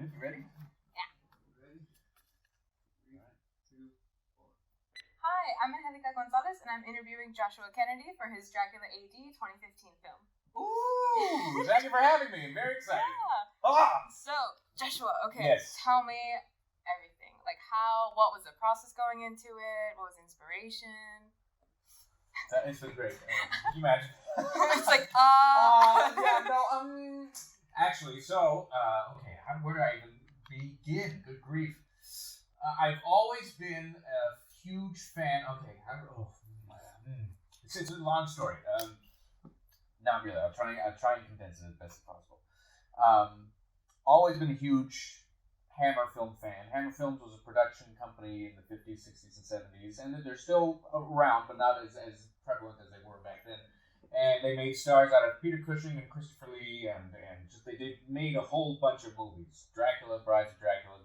You ready? Yeah. Ready? 3, 2, 4. Hi, I'm Angelica Gonzalez, and I'm interviewing Joshua Kennedy for his Dracula A.D. 2015 film. Ooh! Thank you for having me. I'm very excited. Yeah. Ah! So, Joshua, okay, Yes. tell me everything. Like what was the process going into it? What was the inspiration? It's been great. Can you imagine? It's like, yeah, no, actually, so, okay, where do I even begin? Good grief. I've always been a huge fan, it's a long story. Not really, I'll try and condense it as best as possible. Always been a huge Hammer Film fan. Hammer Films was a production company in the 50s, 60s, and 70s, and they're still around, but not as prevalent as they were back then. And they made stars out of Peter Cushing and Christopher Lee, and just they made a whole bunch of movies. Dracula, Brides of Dracula,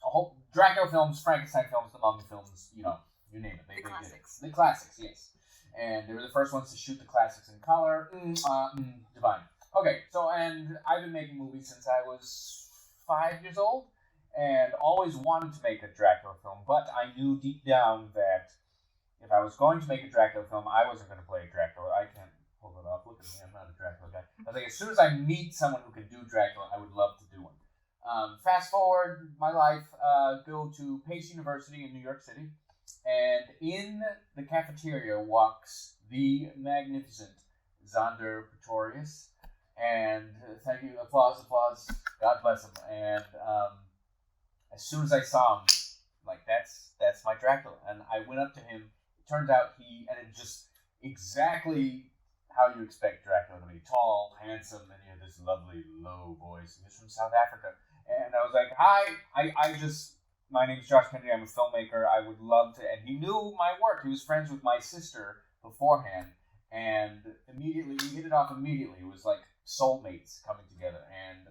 a whole Dracula films, Frankenstein films, the Mummy films, you name it. They classics. Did it. The classics, yes. And they were the first ones to shoot the classics in color. Divine. Okay, so, and I've been making movies since I was 5 years old, and always wanted to make a Dracula film, but I knew deep down that if I was going to make a Dracula film, I wasn't going to play Dracula. I can't pull it off. Look at me, I'm not a Dracula guy. I was like, as soon as I meet someone who can do Dracula, I would love to do one. Fast forward my life, go to Pace University in New York City, and in the cafeteria walks the magnificent Xander Pretorius, and thank you, applause, God bless him. And as soon as I saw him, like, that's my Dracula, and I went up to him. It turns out it just exactly how you expect Dracula to be: tall, handsome, and he had this lovely low voice. He was from South Africa, and I was like, "Hi, my name is Josh Kennedy. I'm a filmmaker. I would love to." And he knew my work. He was friends with my sister beforehand, and immediately we hit it off. Immediately, it was like soulmates coming together, and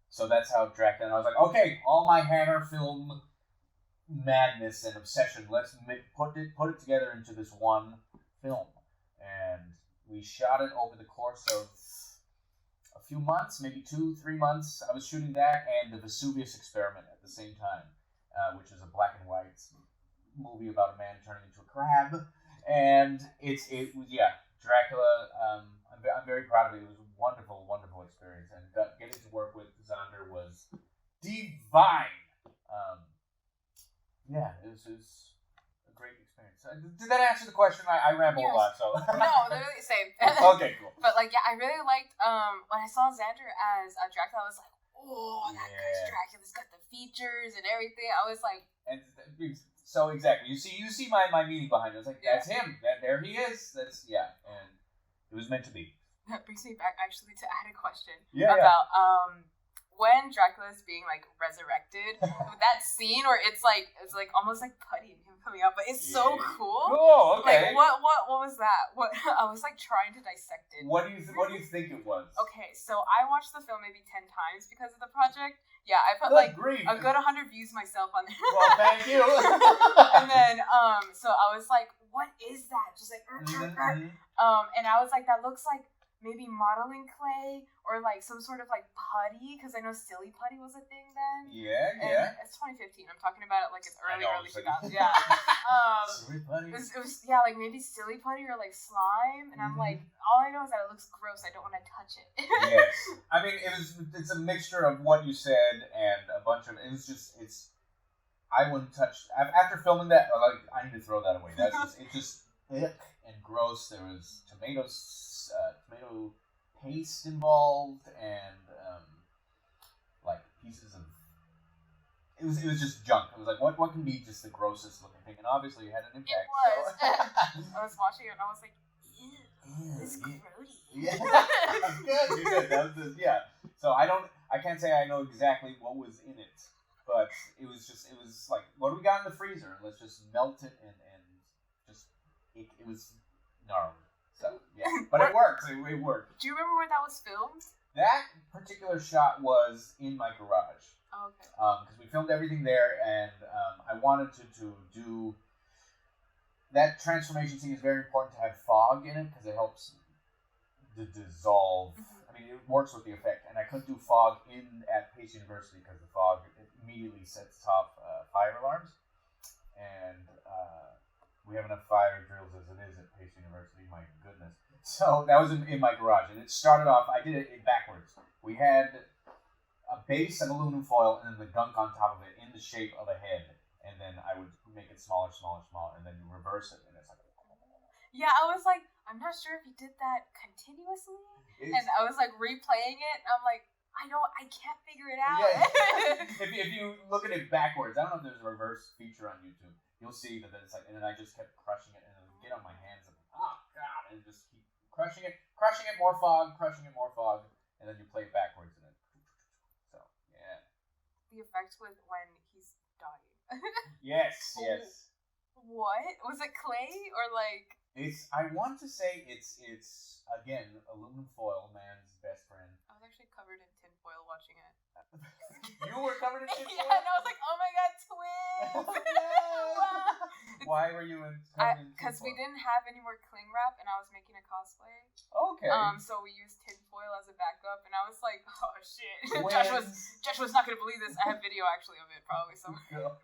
so that's how Dracula. And I was like, "Okay, all my Hammer film madness and obsession. Let's put it together into this one film." And we shot it over the course of a few months, maybe 2-3 months. I was shooting that and the Vesuvius Experiment at the same time, which is a black and white movie about a man turning into a crab. And it was Dracula. I'm very proud of it. It was a wonderful, wonderful experience, and getting to work with Xander was divine. It was a great experience. Did that answer the question? I ramble a lot, so. No, literally same. Okay, cool. But I really liked when I saw Xander as Dracula. I was like, oh, that guy's Dracula. He's got the features and everything. I was like, and so exactly. You see my meaning behind it. I was like, that's him. There he is. And it was meant to be. That brings me back actually to add a question about when Dracula is being resurrected, that scene where it's almost like putty and him coming out, but it's so cool. Cool. Okay. What was that? What I was trying to dissect it. What do you think it was? Okay, so I watched the film maybe 10 times because of the project. Yeah, I put a good 100 views myself on there. Well, thank you. And then so I was like, what is that? Just and I was like, that looks like maybe modeling clay or some sort of putty, because I know silly putty was a thing then. Yeah. It's 2015. I'm talking about it it's early 2000s. Yeah. Silly putty. It was maybe silly putty or slime, and I'm like, all I know is that it looks gross. I don't want to touch it. Yes. I mean, it's a mixture of what you said and a bunch of I wouldn't touch after filming that. I need to throw that away. It's just thick and gross. There was tomato paste involved, and pieces of it was just junk. It was like, what can be just the grossest looking thing? And obviously it had an impact. It was. So. I was watching it and I was like, ew, it's grody. Yeah. Good. That was So I can't say I know exactly what was in it, but it was like, what do we got in the freezer? Let's just melt it and just it was gnarly. So, yeah. But it works. It worked. Do you remember where that was filmed? That particular shot was in my garage. Oh, okay. Because we filmed everything there, and I wanted to do... That transformation scene is very important to have fog in it, because it helps to dissolve... I mean, mean, it works with the effect, and I couldn't do fog at Pace University because the fog immediately sets off fire alarms, and we have enough fire drills as it is at Pace University. My goodness! So that was in my garage, and it started off. I did it backwards. We had a base of aluminum foil, and then the gunk on top of it in the shape of a head, and then I would make it smaller, and then you reverse it, and it's like. Yeah, I was like, I'm not sure if you did that continuously, and I was like replaying it, and I'm like, I can't figure it out. Yeah. if you look at it backwards, I don't know if there's a reverse feature on YouTube. You'll see that it's like, and then I just kept crushing it, and then get on my hands, and oh god, and just keep crushing it, more fog, and then you play it backwards, and then so yeah. The effect with when he's dying. Yes. What was it? Clay or like? I want to say it's again aluminum foil, man's best friend. I was actually covered in tinfoil watching it. You were covered in tinfoil? Yeah, and I was like, oh my god, twins! Why were you covered in tinfoil? Because we didn't have any more cling wrap, and I was making a cosplay. Okay. So we used tinfoil as a backup, and I was like, oh shit. Twins. Josh was not gonna believe this. I have video actually of it, probably somewhere.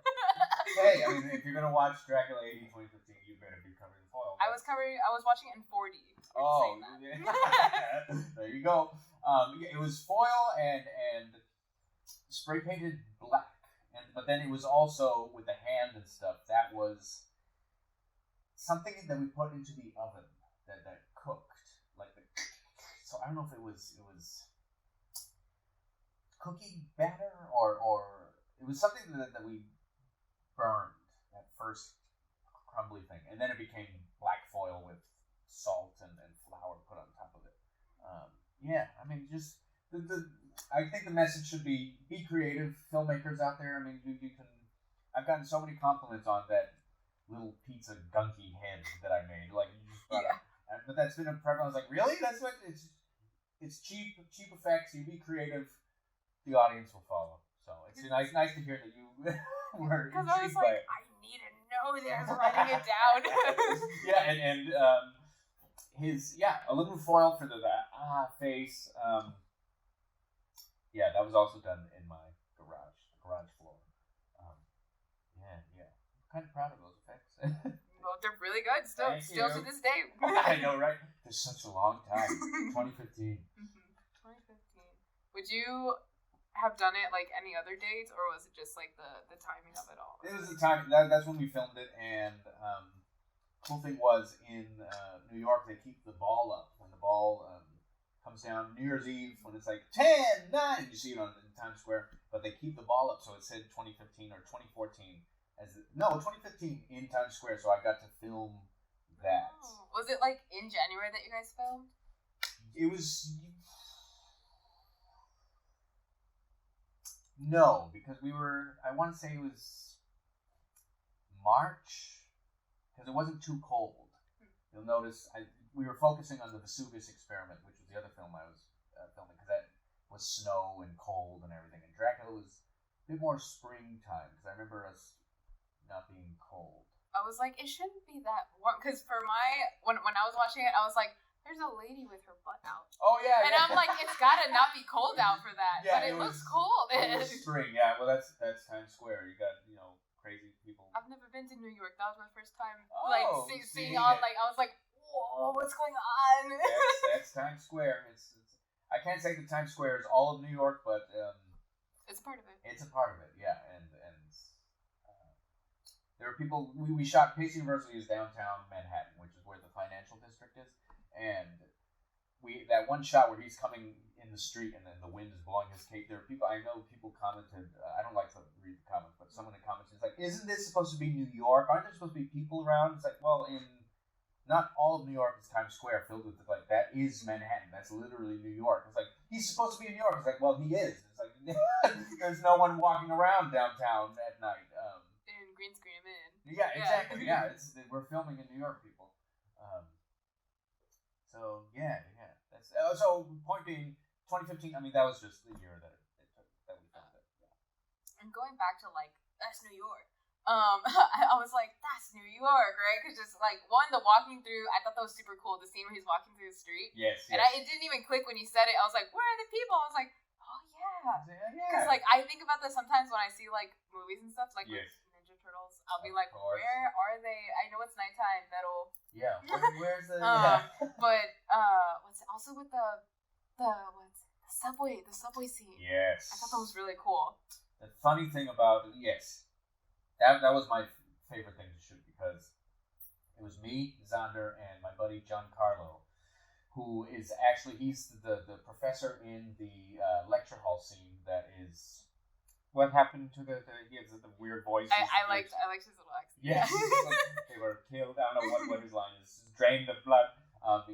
Hey, I mean, if you're gonna watch Dracula A.D. 2015, you better be covered in foil. I was watching it in 4D. Oh, yeah. There you go. It was foil and spray painted black, but then it was also with the hand and stuff. That was something that we put into the oven that cooked, so I don't know if it was cookie batter or it was something that we burned, that first crumbly thing, and then it became black foil with salt and flour put on top of it. Yeah, I mean, just I think the message should be creative, filmmakers out there. I mean, you can. I've gotten so many compliments on that little pizza gunky head that I made. Like, you just gotta, but that's been a prevalence. I was like, really? That's what it's cheap effects. You be creative, the audience will follow. So it's nice to hear that you were intrigued I was like, I need to know this, writing it down. Yeah, and his aluminum foil for the face. Yeah, that was also done in my garage floor. Yeah. I'm kind of proud of those effects. Well, they're really good. Still to this day. I know, right? There's such a long time. 2015. 2015. Would you have done it like any other dates, or was it just like the timing of it all? It was the time. That's when we filmed it, and cool thing was in New York they keep the ball up when the ball comes down New Year's Eve when it's like 10, 9. You see it in Times Square, but they keep the ball up so it said 2015 or 2014 2015 in Times Square. So I got to film that. Oh. Was it like in January that you guys filmed? It was. No, because I want to say it was March, because it wasn't too cold. You'll notice we were focusing on the Vesuvius Experiment, which was the other film I was filming, because that was snow and cold and everything. And Dracula was a bit more springtime, because I remember us not being cold. I was like, it shouldn't be that warm, because for when I was watching it, I was like, there's a lady with her butt out. Oh, yeah. And I'm like, it's gotta not be cold out for that. Yeah, but it looks cold. It was spring, yeah. Well, that's Times Square. You got, crazy people. I've never been to New York. That was my first time, seeing it. all, I was like, whoa, what's going on? That's Times Square. I can't say that Times Square is all of New York, but it's a part of it. It's a part of it, yeah. And there are people. We shot. Pace University is downtown Manhattan, which is where the financial district is. And that one shot where he's coming in the street and then the wind is blowing his cape. There are people. I know people commented. I don't like to read the comments, but someone in comments is like, "Isn't this supposed to be New York? Aren't there supposed to be people around?" It's like, well, in not all of New York is Times Square filled with that is Manhattan. That's literally New York. It's like he's supposed to be in New York. It's like, well, he is. It's like there's no one walking around downtown at night. In green screen in. Yeah, exactly. Yeah, we're filming in New York, people. So yeah. That's so. Point being, 2015. I mean, that was just the year that it took that we filmed it. Yeah. And going back to that's New York. I was like, that's New York, right? Because just like the walking through, I thought that was super cool. The scene where he's walking through the street. Yes. And it didn't even click when you said it. I was like, where are the people? I was like, oh yeah. Because like I think about this sometimes when I see like movies and stuff, like with Ninja Turtles. I'll be like, where are they? I know it's nighttime. Yeah. Where's the? But what's also with the subway scene. Yes. I thought that was really cool. The funny thing about that was my favorite thing to shoot because it was me, Xander, and my buddy Giancarlo, who is actually he's the professor in the lecture hall scene. That is what happened to he has the weird voice. I liked his little accent. Yes, they were killed. I don't know what his line is. Drain the blood.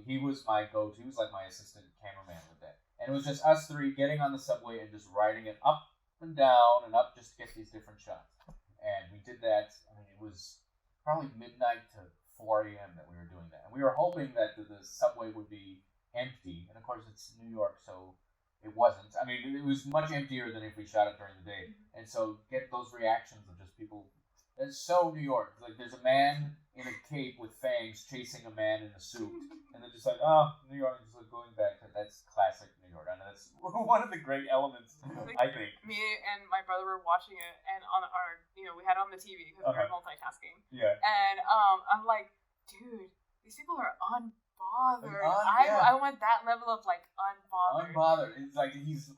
He was my go-to. He was like my assistant cameraman with that. And it was just us three getting on the subway and just riding it up and down and up just to get these different shots. And we did that. I mean, it was probably midnight to 4 a.m. that we were doing that. And we were hoping that the subway would be empty. And of course, it's New York, so it wasn't. I mean, it was much emptier than if we shot it during the day. And so get those reactions of just people. It's so New York. Like, there's a man in a cape with fangs chasing a man in a suit. And they're just like, oh, New York. Just like going back to that's classic New York. I know that's one of the great elements, I think. Me and my brother were watching it, and on our, we had it on the TV because we were multitasking. Yeah. And I'm like, dude, these people are unbothered. I want that level of like unbothered. Unbothered. It's like he's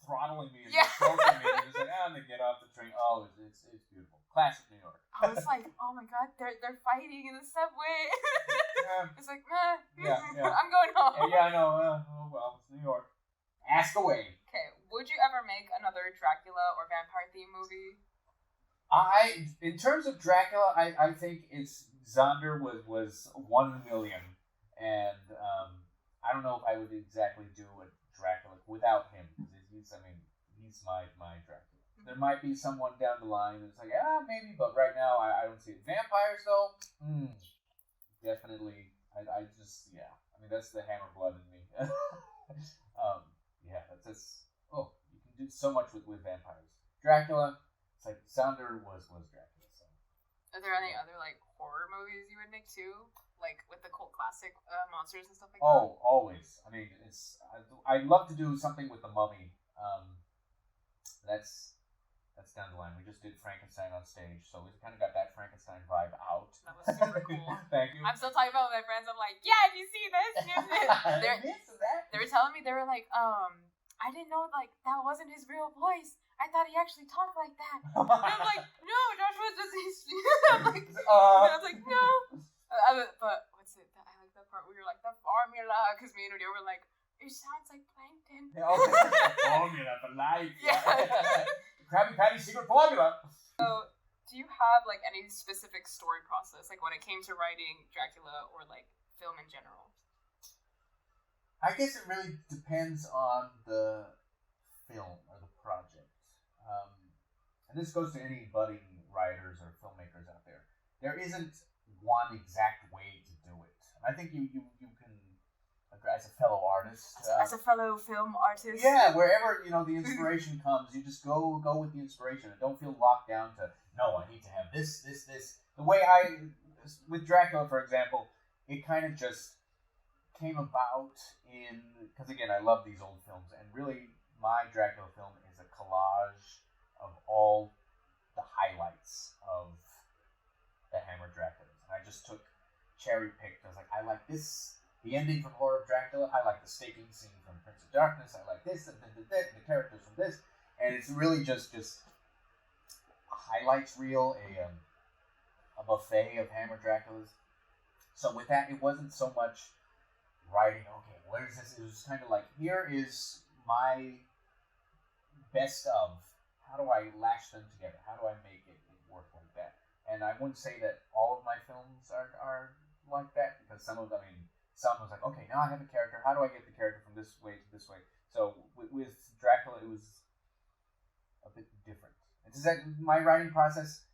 throttling me and choking me. And just like, I'm gonna get off the train. Oh, it's beautiful. Classic New York. I was like, oh my god, they're fighting in the subway. It's like, yeah. I'm going home. Yeah, I know. Oh well, it's New York. Ask away. Okay, would you ever make another Dracula or vampire theme movie? In terms of Dracula, I think it's Xander was 1 in a million, and I don't know if I would exactly do a Dracula without him. He's my Dracula. There might be someone down the line that's like, maybe, but right now I don't see it. Vampires, though, definitely. I mean, that's the hammer blood in me. That's you can do so much with vampires. Dracula, it's like Xander was Dracula. So. Are there any other like horror movies you would make too, like with the cult classic monsters and stuff like that? Oh, always. I mean, I'd love to do something with the Mummy. That's down the line. We just did Frankenstein on stage, so we kind of got that Frankenstein vibe out. That was super cool. Thank you. I'm still talking about with my friends. I'm like, yeah, did you see this? They were telling me, they were like, I didn't know like that wasn't his real voice. I thought he actually talked like that. And I'm like, no, Joshua just. I was like, no. But what's it? I like that part where you're like the formula, because me and Udio were like, it sounds like plankton. Formula for life. Yeah. Krabby Patty's secret formula. So, do you have like any specific story process, like when it came to writing Dracula or like film in general? I guess it really depends on the film or the project. And this goes to any budding writers or filmmakers out there. There isn't one exact way to do it. I think you can, as a fellow artist, as a fellow film artist, wherever the inspiration comes, you just go with the inspiration and don't feel locked down to no, I need to have this. The way with Dracula, for example, it kind of just came about because again, I love these old films, and really my Dracula film is a collage of all the highlights of the Hammer Draculas, and I just cherry picked. I was like, I like this. The ending from Horror of Dracula, I like the staking scene from Prince of Darkness, I like this, and the characters from this, and it's really just a highlights reel, a buffet of Hammer Draculas. So with that, it wasn't so much writing, okay, where's this? It was kind of like, here is my best of, how do I lash them together? How do I make it work like that? And I wouldn't say that all of my films are like that, because some was like, okay, now I have a character. How do I get the character from this way to this way? So with Dracula, it was a bit different. It's that my writing process.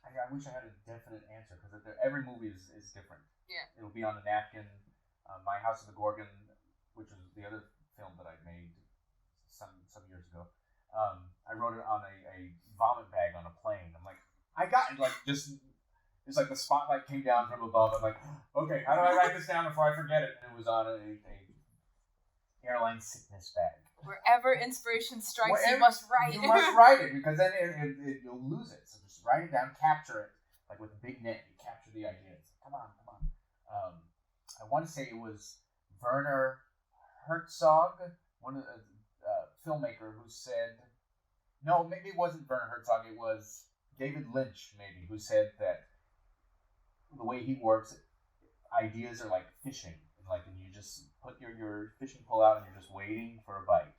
I wish I had a definite answer, because every movie is different. Yeah. It'll be on a napkin. My House of the Gorgon, which was the other film that I made some years ago. I wrote it on a vomit bag on a plane. I'm like, I got like just it's like the spotlight came down from above. I'm like, okay, how do I write this down before I forget it? And it was on a airline sickness bag. Wherever inspiration strikes, you must write. You must write it because then you'll lose it. So just write it down, capture it, like with a big net. You capture the ideas. Come on. I want to say it was Werner Herzog, one of the filmmaker, who said, no, maybe it wasn't Werner Herzog. It was David Lynch, maybe, who said that the way he works, ideas are like fishing. And you just put your fishing pole out and you're just waiting for a bite.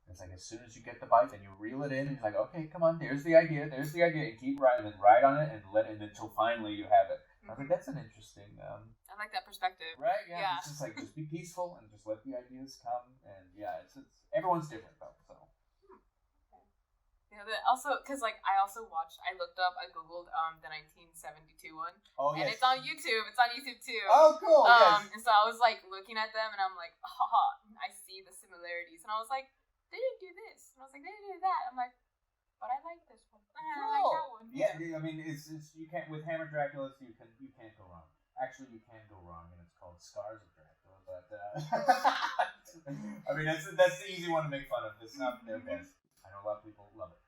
And it's like as soon as you get the bite, then you reel it in and you're like, okay, come on, there's the idea, and keep writing and write on it and let it until finally you have it. I think that's an interesting. I like that perspective. Right? Yeah. It's just like just be peaceful and just let the ideas come. And yeah, it's everyone's different though. So. Also, because I looked up, I googled the 1972 one. Oh, yes. And it's on YouTube. It's on YouTube too. Oh, cool. Yes. And so I was like looking at them, and I'm like, I see the similarities. And I was like, they didn't do this. And I was like, they didn't do that. I'm like, but I like this one. Cool. I like that one. Yeah. I mean, it's you can't with Hammer Draculas. You can't go wrong. Actually, you can go wrong, and it's called Scars of Dracula. But I mean, that's the easy one to make fun of. It's not their best. I know a lot of people love it.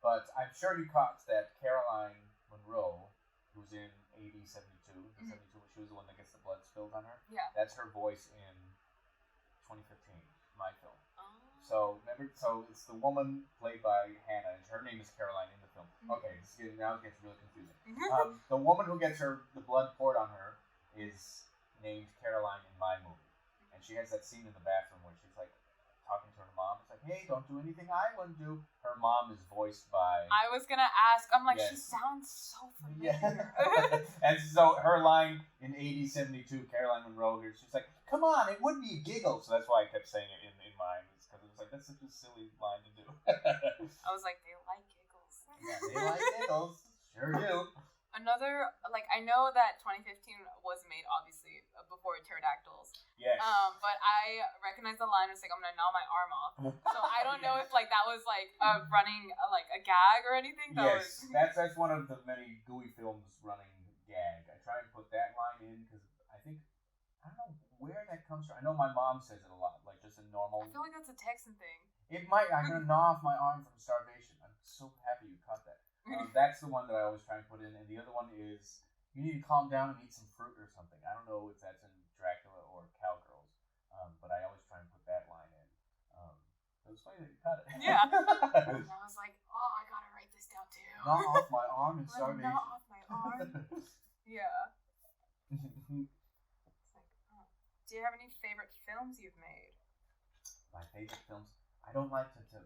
But I'm sure you caught that Caroline Munro, who's in AD 72, the 72, she was the one that gets the blood spilled on her. Yeah. That's her voice in 2015, my film. Oh. So it's the woman played by Hannah, and her name is Caroline in the film. Okay, now it gets really confusing. The woman who gets the blood poured on her is named Caroline in my movie, and she has that scene in the bathroom where she's like talking to her mom. It's like, hey, don't do anything I wouldn't do. Her mom is voiced by... I was going to ask. I'm like, yes. She sounds so familiar. Yeah. And so her line in AD 72, Caroline Munro here, she's like, come on, it would be a giggle. So that's why I kept saying it in mine. Because it was like, that's such a silly line to do. I was like, they like giggles. Yeah, they like giggles. Sure do. Another, I know that 2015 was made, obviously, before Pterodactyls. Yes. But I recognize the line. It's like, I'm going to gnaw my arm off. So I don't know if, that was, running, a gag or anything. Yes, that's one of the many Gooey films running gag. I try and put that line in because I don't know where that comes from. I know my mom says it a lot, just a normal... I feel like that's a Texan thing. It might. I'm going to gnaw off my arm from starvation. I'm so happy you caught that. That's the one that I always try and put in. And the other one is, you need to calm down and eat some fruit or something. I don't know if that's in Dracula or Cowgirls, but I always try and put that line in. It was funny that you cut it. Yeah. And I was like, I gotta write this down too. Gnaw off my arm and starvation. Gnaw off my arm. Yeah. It's like, do you have any favorite films you've made? My favorite films? I don't like to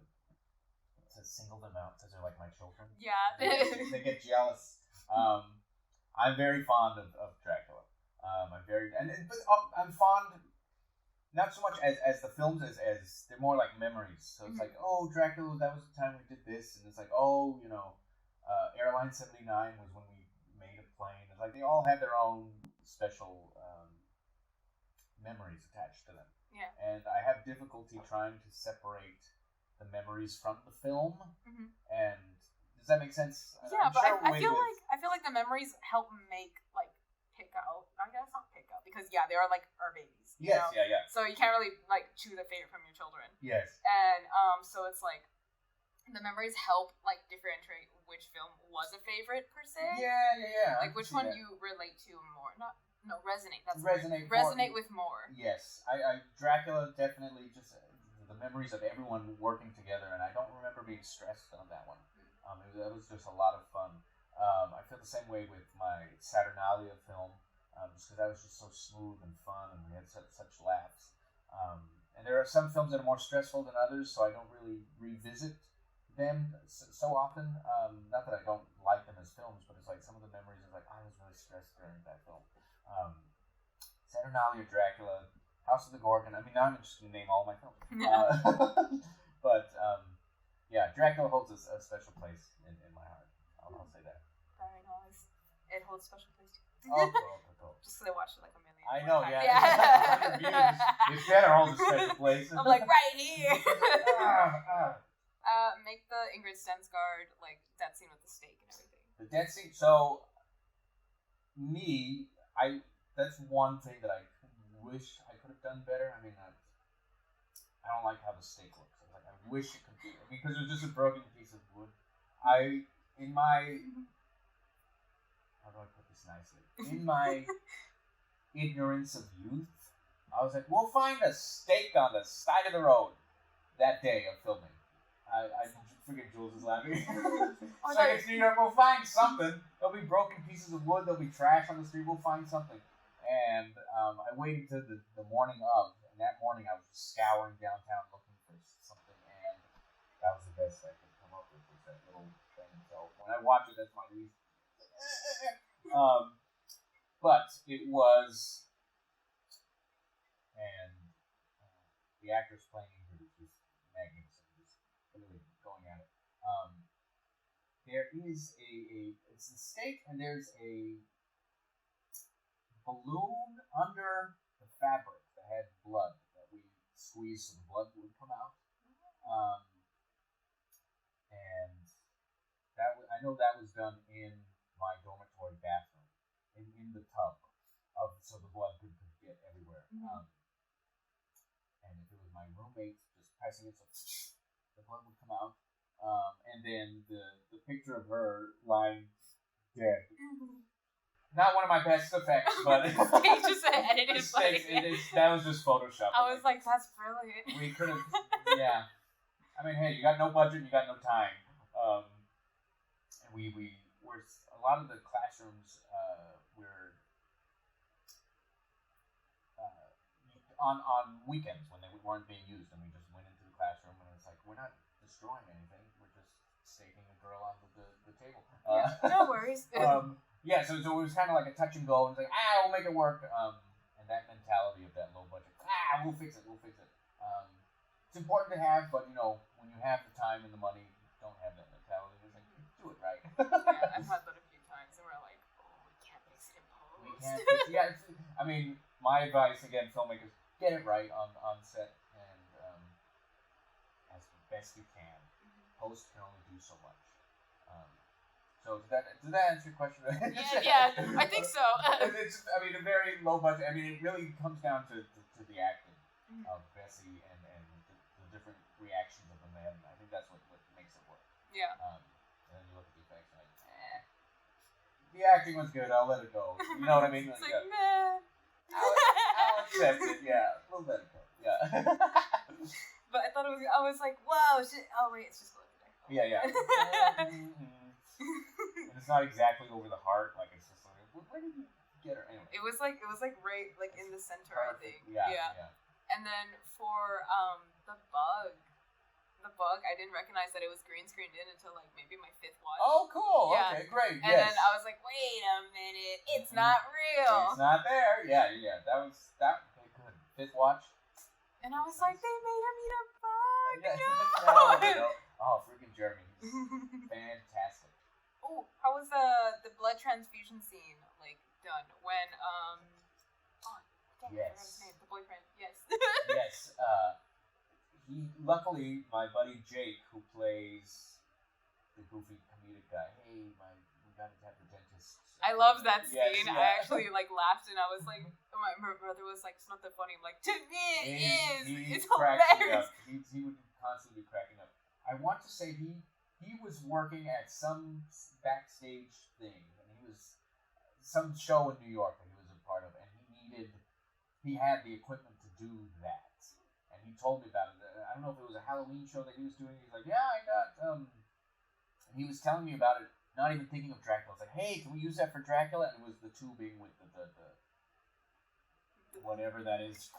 single them out because they're like my children. Yeah. They get jealous. I'm very fond of Dracula. I'm fond not so much as the films as they're more like memories. So it's like, oh, Dracula, that was the time we did this, and it's like, oh, Airline 79 was when we made a plane. It's like they all have their own special memories attached to them. Yeah. And I have difficulty trying to separate the memories from the film. And does that make sense? Yeah, but I feel like the memories help make pick out. I guess not pick out because they are our babies. You know? Yeah. So you can't really choose a favorite from your children. Yes. And so it's the memories help differentiate which film was a favorite per se. Yeah. Which one you relate to more? Resonate. That's resonate with more. Yes, I Dracula definitely just the memories of everyone working together, and I don't remember being stressed on that one. That was just a lot of fun. I feel the same way with my Saturnalia film, just because that was just so smooth and fun, and we had such laughs. And there are some films that are more stressful than others, so I don't really revisit them so often. Not that I don't like them as films, but it's some of the memories of I was really stressed during that film. Saturnalia, Dracula, House of the Gorgon. I mean, now I'm just going to name all my films. But Dracula holds a special place in my heart. I'll say that. Very nice. It holds a special place too. Cool. Just because I watched it a million I know, times. Yeah. It better hold a special place. I'm right here. Make Make the Ingrid Stensgaard that scene with the steak and everything. the death scene. So that's one thing that I wish I could have done better. I mean, I don't like how the steak looks. I wish it could be, because it was just a broken piece of wood. In my, how do I put this nicely? In my ignorance of youth, I was like, we'll find a steak on the side of the road that day of filming. I forget Jules is laughing. It's like, it's New York, we'll find something. There'll be broken pieces of wood, there'll be trash on the street, we'll find something. And I waited till the morning of, and that morning I was just scouring downtown looking for something, and that was the best I could come up with, was that little thing. So when I watch it, that's my least. But it was, and the actors playing it was just magnificent, just really going at it. There is it's a steak, and there's a balloon under the fabric that had blood that we squeezed so the blood would come out. And I know that was done in my dormitory bathroom, in the tub, so the blood could get everywhere. And if it was my roommate just pressing it, so the blood would come out. And then the picture of her lying dead. Not one of my best effects, but they just edited it. That was just Photoshop. I was like, that's brilliant. We could have, yeah. I mean, hey, you got no budget, you got no time. And we're a lot of the classrooms were on weekends when they weren't being used, and we just went into the classroom, and it's like, we're not destroying anything, we're just staking a girl onto the table. No worries. Yeah, so it was kind of like a touch and go, and it's like, we'll make it work. And that mentality of that low budget, we'll fix it. It's important to have, but when you have the time and the money, don't have that mentality. It's like, do it right. Yeah, I've had that a few times, and we're like, we can't fix it in post. I mean, my advice again, filmmakers, get it right on set, and as best you can. Post can only do so much. So did that answer your question? Yeah, I think so. It's a very low budget. I mean, it really comes down to the acting of Bessie and the different reactions of the men. I think that's what makes it work. Yeah. And then you look at the effects and the acting was good. I'll let it go. You know what I mean? It's like, meh. I'll accept it. Yeah, we'll let it go. Yeah. But I thought it was. I was like, whoa, shit. Oh wait, it's just going there. Yeah. And it's not exactly over the heart, like it's just like, where did you get her? Anyway. It was like right like in the center, perfect. I think. Yeah. And then for the bug, I didn't recognize that it was green screened in until like maybe my 5th watch. Oh, cool. Yeah. Okay, great. And then I was like, wait a minute, it's not real. It's not there. Yeah. That was okay, good. 5th watch. And I was like, they made him eat a bug. No. Oh, freaking Jeremy. He's fantastic. Oh, how was the blood transfusion scene done when I forgot his name, the boyfriend. Yes. Yes. Luckily my buddy Jake, who plays the goofy comedic guy. Hey, we got to have the dentist. I love that scene. Yes, yeah. I actually laughed, and I was like, my brother was like, it's not that funny. I'm like, to me it is. It's hilarious. He would constantly be cracking up. I want to say he was working at some backstage thing, and he was some show in New York that he was a part of, and he had the equipment to do that, and he told me about it. I don't know if it was a Halloween show that he was doing. He's like, yeah, I got and he was telling me about it, not even thinking of Dracula. I was like, hey, can we use that for Dracula? And it was the tubing with the whatever that is.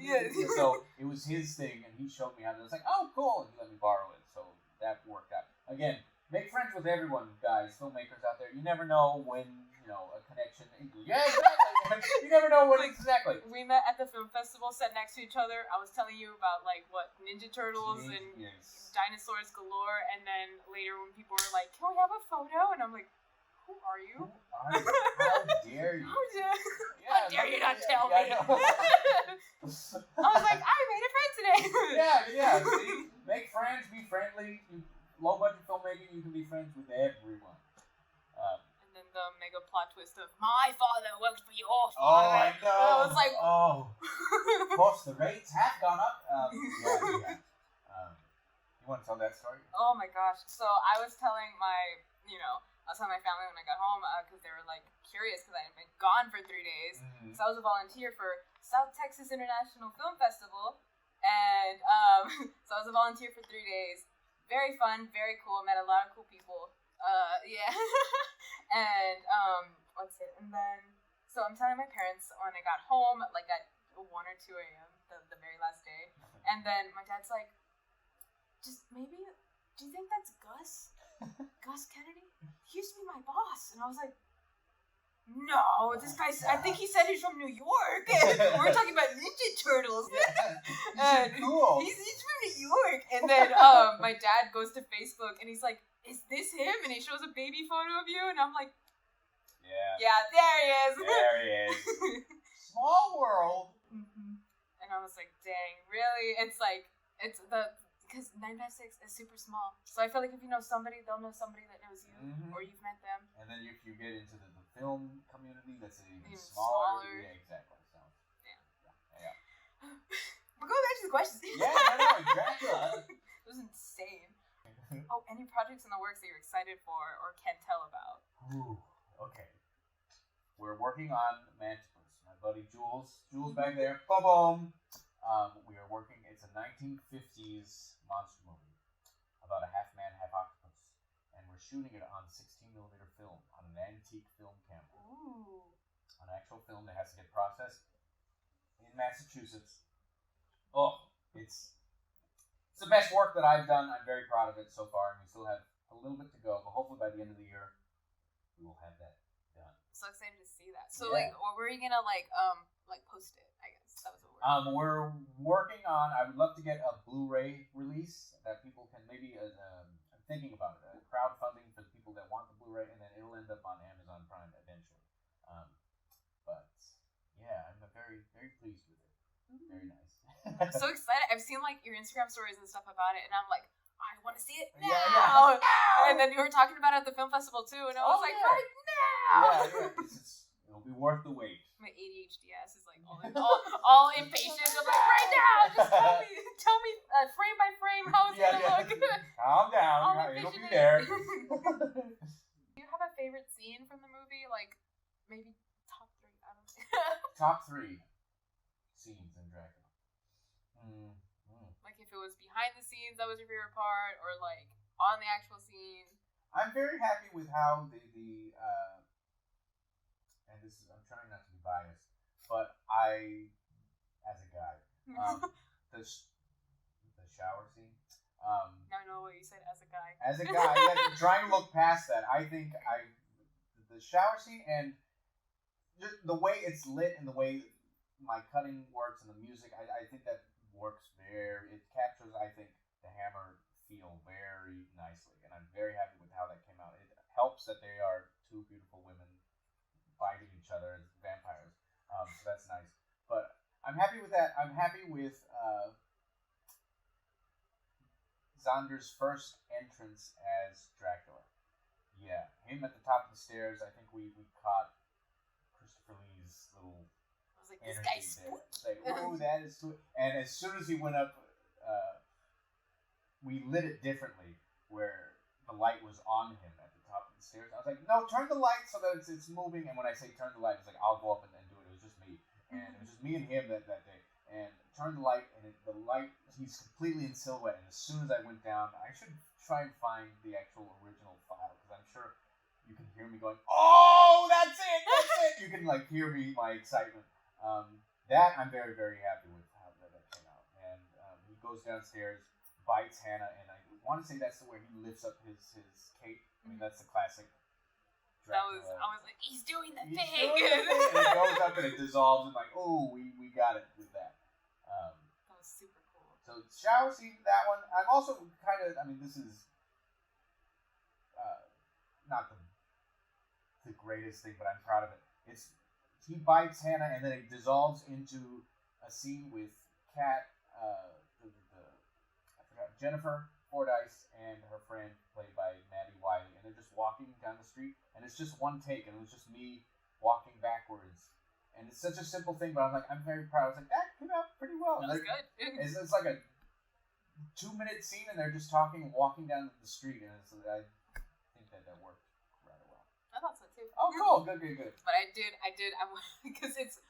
Yeah. So it was his thing, and he showed me how to. I was like, oh, cool, and he let me borrow it. So that worked out. Again, make friends with everyone, guys, filmmakers out there. You never know when, a connection. Yeah, exactly. You never know when exactly. We met at the film festival, sat next to each other. I was telling you about, Ninja Turtles and dinosaurs galore, and then later when people were like, can we have a photo? And I'm like, who are you? How dare you? How dare you not tell me? I was like, I made a friend today. Yeah. See? Make friends, be friendly. Low budget filmmaking, you can be friends with everyone. And then the mega plot twist of my father worked for your Oh, father. I know. I was like, of course, the rates have gone up. Yeah. You want to tell that story? Oh my gosh. So I was telling my family when I got home because they were like curious because I had been gone for 3 days. Mm-hmm. So I was a volunteer for South Texas International Film Festival, and so I was a volunteer for 3 days. Very fun, very cool. Met a lot of cool people. Yeah. And what's it? And then so I'm telling my parents when I got home, like at 1 or 2 a.m. the very last day, and then my dad's like, just maybe, do you think that's Gus? Gus Kennedy? He used to be my boss. And I was like, no, this guy, I think he said he's from New York. We're talking about Ninja Turtles. Yeah, he's cool. He's from New York. And then my dad goes to Facebook and he's like, is this him? And he shows a baby photo of you. And I'm like, yeah, there he is. There he is. Small world. Mm-hmm. And I was like, dang, really? Because 956 is super small. So I feel like if you know somebody, they'll know somebody that knows you, or you've met them. And then if you get into the film community, that's even smaller. Yeah, exactly. So, yeah. We're going back to the questions. Yeah, Dracula. It was insane. Oh, any projects in the works that you're excited for or can tell about? Ooh, okay. We're working on Mantipus. My buddy Jules back there. Boom. We are working. It's a 1950s monster movie about a half man, half octopus, and we're shooting it on 16mm film on an antique film camera. Ooh. On actual film that has to get processed in Massachusetts. Oh, it's the best work that I've done. I'm very proud of it so far, and we still have a little bit to go, but hopefully by the end of the year, we will have that done. So excited to see that. So, where are you gonna post it? I guess that was what we're working on. I would love to get a Blu-ray release that people can maybe. I'm thinking about it. Crowdfunding for the people that want the Blu-ray, and then it'll end up on Amazon Prime eventually. But yeah, I'm very, very pleased with it. Very nice. I'm so excited. I've seen your Instagram stories and stuff about it, and I'm like, I want to see it now. Yeah. And then you were talking about it at the film festival too, and I was right now. Yeah. It'll be worth the wait. My ADHD ass is all impatient. I'm like, right now, just tell me frame by frame how it's gonna look. Calm down. It'll be there. Do you have a favorite scene from the movie? Maybe top 3. I don't know. Top 3 scenes in Dracula. If it was behind the scenes that was your favorite part, or on the actual scene. I'm very happy with how and this is, I'm trying not to be biased, but as a guy, the shower scene. Now I know what you said as a guy. As a guy, trying to look past that, I think the shower scene and the way it's lit and the way my cutting works and the music, I think that works it captures, I think, the Hammer feel very nicely, and I'm very happy with how that came out. It helps that they are 2 beautiful women fighting each other as vampires, so that's nice. But I'm happy with that. I'm happy with Zonder's first entrance as Dracula. Yeah, him at the top of the stairs. I think we caught Christopher Lee's little. This guy's spooky. Ooh, that is cool. And as soon as he went up, we lit it differently, where the light was on him at the top of the stairs. I was like, no, turn the light so that it's moving. And when I say turn the light, it's like, I'll go up and do it. It was just me. And it was just me and him that day. And turn the light, and the light, he's completely in silhouette. And as soon as I went down, I should try and find the actual original file, because I'm sure you can hear me going, oh, that's it. You can hear me, my excitement. That I'm very, very happy with how that came out. And he goes downstairs, bites Hannah, and I want to say that's where he lifts up his cape. I mean, that's the classic Dracula. I was like, he's doing the thing. And it goes up and it dissolves, and we got it with that. That was super cool. So shower scene, that one. I'm also this is not the greatest thing, but I'm proud of it. He bites Hannah, and then it dissolves into a scene with Kat, Jennifer Fordyce, and her friend, played by Maddie Wiley, and they're just walking down the street, and and it's just one take, and it was just me walking backwards. And it's such a simple thing, but I'm very proud. I was like, that came out pretty well. That's good. It's like a 2-minute scene, and they're just talking and walking down the street, and I think that worked rather well. I thought so too. Oh, cool. Good. But I did, because it's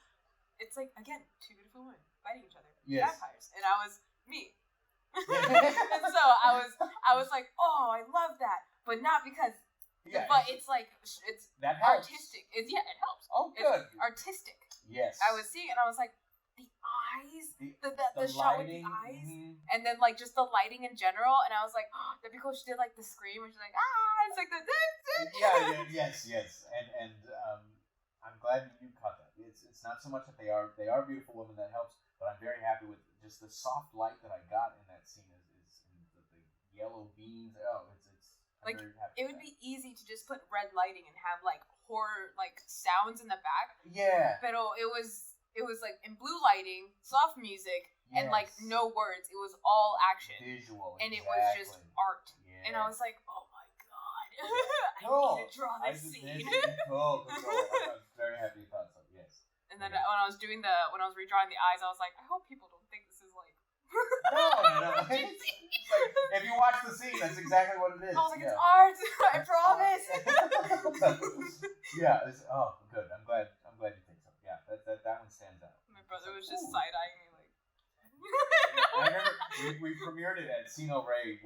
like, again, two beautiful women fighting each other. Yes. Vampires. And I was me. And so I was like, oh, I love that. But not because, but it's like, it's that helps. artistic. It helps. Oh, good. It's artistic. Yes. I was seeing it, and I was like, the eyes, the shot with the eyes, and then like just the lighting in general, and I was like, oh, that'd be cool. She did like the scream, and she's like, it's like the yes, and I'm glad you caught that. It's not so much that they are beautiful women that helps, but I'm very happy with just the soft light that I got in that scene is in the yellow beams. Oh, it's I'm like very happy it would be easy to just put red lighting and have like horror like sounds in the back. Yeah. But it was like in blue lighting, soft music, and like no words. It was all action. Visual. And it was just art. Yeah. And I was like, oh my god. Cool. I need to draw this scene. Cool. I'm very happy you thought so, yes. And then when I was redrawing the eyes, I was like, I hope people don't think this is like No. It's like, if you watch the scene, that's exactly what it is. I was like, it's art. I promise. Yeah. Good. I'm glad you think so. Yeah. That one stands out. My brother was just side eyeing me like. I remember we premiered it at Cino Ray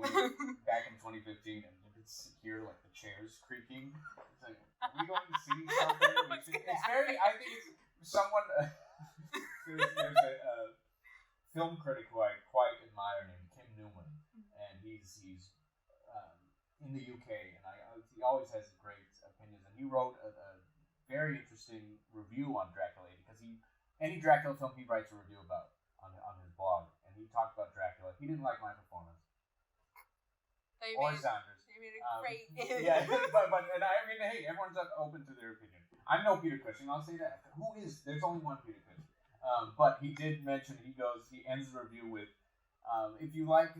back in 2015, and you could hear like the chairs creaking. It's like, are we going to see something? It's very. I think it's someone. There's a film critic who I quite admire named Kim Newman, and he's in the UK, and he always has great opinions. And he wrote a very interesting review on Dracula A.D. because any Dracula film he writes a review about on his blog, and he talked about Dracula. He didn't like my performance or Saunders. You made a great. Yeah, but I mean, hey, everyone's open to their opinion. I'm no Peter Cushing. I'll say that. There's only one Peter Cushing. But he did mention, he ends the review with, if you like,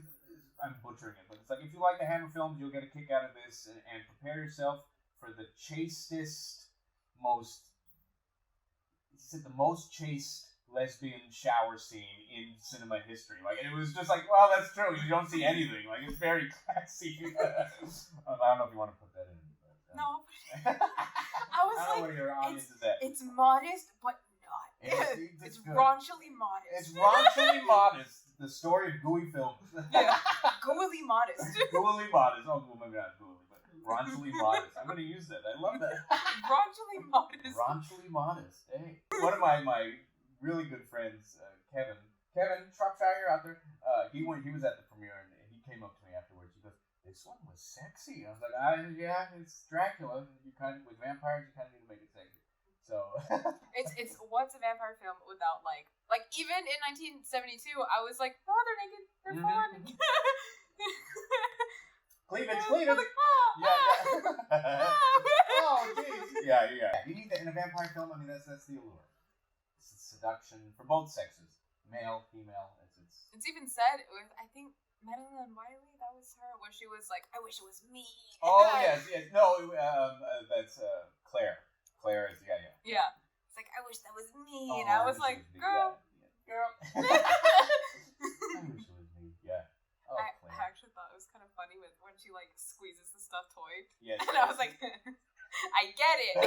I'm butchering it, but it's like, if you like the Hammer films, you'll get a kick out of this, and prepare yourself for the chastest, the most chaste lesbian shower scene in cinema history. Like, it was just like, well, that's true, you don't see anything. Like, it's very classy. I don't know if you want to put that in. But, no. I was I don't know what your audience is at. It's modest, but it's raunchily modest. It's raunchily modest. The story of gooey films. Yeah, gooey modest. Gooey modest. Oh, well, maybe not gooey, but raunchily modest. I'm going to use that. I love that. Raunchily modest. Raunchily modest. Hey. One of my really good friends, Kevin Shropshire out there, he was at the premiere, and he came up to me afterwards. He goes, this one was sexy. I was like, yeah, it's Dracula. With vampires, you kind of need to make it sexy. So it's what's a vampire film without like even in 1972 I was like, oh, they're naked, they're fun. Cleavage. Like, Yeah. Oh jeez. Yeah. You need that in a vampire film. I mean, that's the allure. It's seduction for both sexes, male, female. It's even said with, I think, Madeline Wiley, that was her, where she was like, I wish it was me. Oh yes. No, that's Claire. Claire is Yeah. It's like, I wish that was me, and I was like, girl. I wish it was me. Yeah. Oh, I Claire. actually thought it was kind of funny when she like squeezes the stuffed toy. Yes. And I was like, I get it.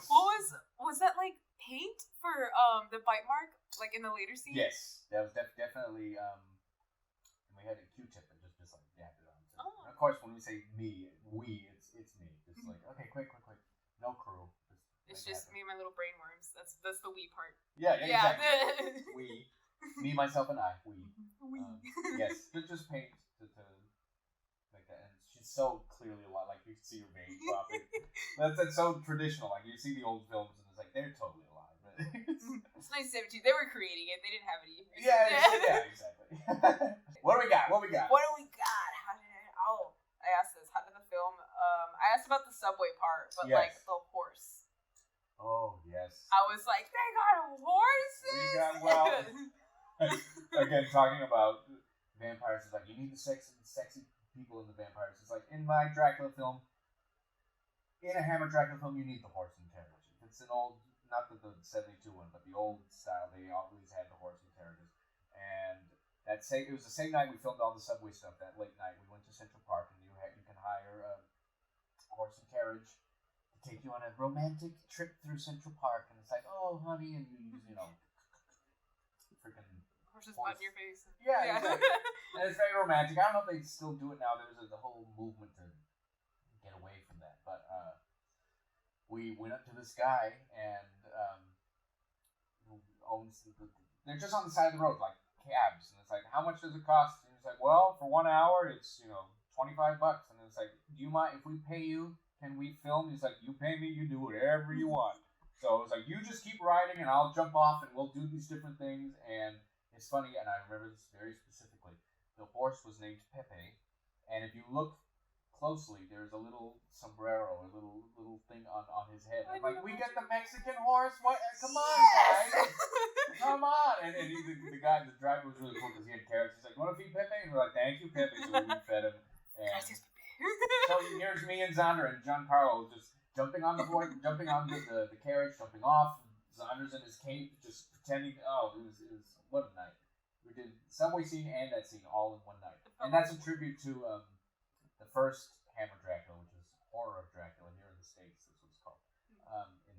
What was that like paint for the bite mark like in the later scene? Yes, that was definitely. And we had a Q-tip and just like dabbed it on. So, oh. of course, when we say me, it's me. Just like, okay, quick, no crew. It's just me and my little brain worms. That's the we part. Yeah. Exactly. We, me, myself, and I. We. Yes, just paint to make that, and she's so clearly alive. Like you can see her veins popping. That's so traditional. Like you see the old films, and it's like they're totally alive. It's 1972. They were creating it. They didn't have any. Yeah, exactly. What do we got? I asked this. How did the film? I asked about the subway part, but yes. like the horse. Oh yes. I was like, they got horses. Again, talking about vampires is like you need the sexy people in the vampires. It's like in my Dracula film, in a Hammer Dracula film, you need the horse and carriage. It's an old, not the 72 one, but the old style. They always had the horse and carriages. And it was the same night we filmed all the subway stuff. That late night, we went to Central Park, and you can hire a horse and carriage to take you on a romantic trip through Central Park. And it's like, oh, honey, and you use, freaking horse's butt in your face. Yeah. Exactly. And it's very romantic. I don't know if they still do it now. There was the whole movement to get away from that. But we went up to this guy, and who owns they're just on the side of the road, like cabs. And it's like, how much does it cost? And he's like, well, for 1 hour, it's, $25. And it's like, do you mind if we pay you? Can we film? He's like, you pay me, you do whatever you want. So it's like, you just keep riding, and I'll jump off, and we'll do these different things. And it's funny, and I remember this very specifically. The horse was named Pepe, and if you look closely, there's a little sombrero, a little thing on his head. I'm like, we get the Mexican horse? What? Come on, guys! Come on! And the driver was really cool because he had carrots. He's like, you want to feed Pepe? And we're like, thank you, Pepe. So we fed him. And so here's me and Xander and Giancarlo just jumping on the horse, jumping on the carriage, jumping off. Xander's in his cape, just pretending. Oh, it was what a night. We did subway scene and that scene all in one night. And that's a tribute to the first Hammer Dracula, which is Horror of Dracula here in the States. That's what it's called. In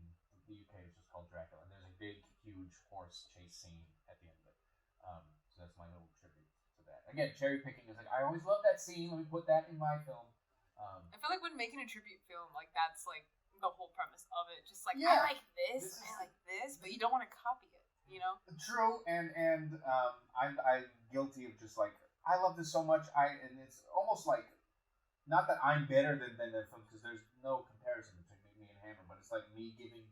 the UK, it's just called Dracula. And there's a big, huge horse chase scene at the end of it. So that's my little tribute to that. Again, cherry picking is like, I always love that scene. Let me put that in my film. I feel like when making a tribute film, like that's like the whole premise of it. Just like, yeah, I like this, I like this, but you don't want to copy it, True, and I'm guilty of just like, I love this so much. And it's almost like, not that I'm better than the film, because there's no comparison between me and Hammer, but it's like me giving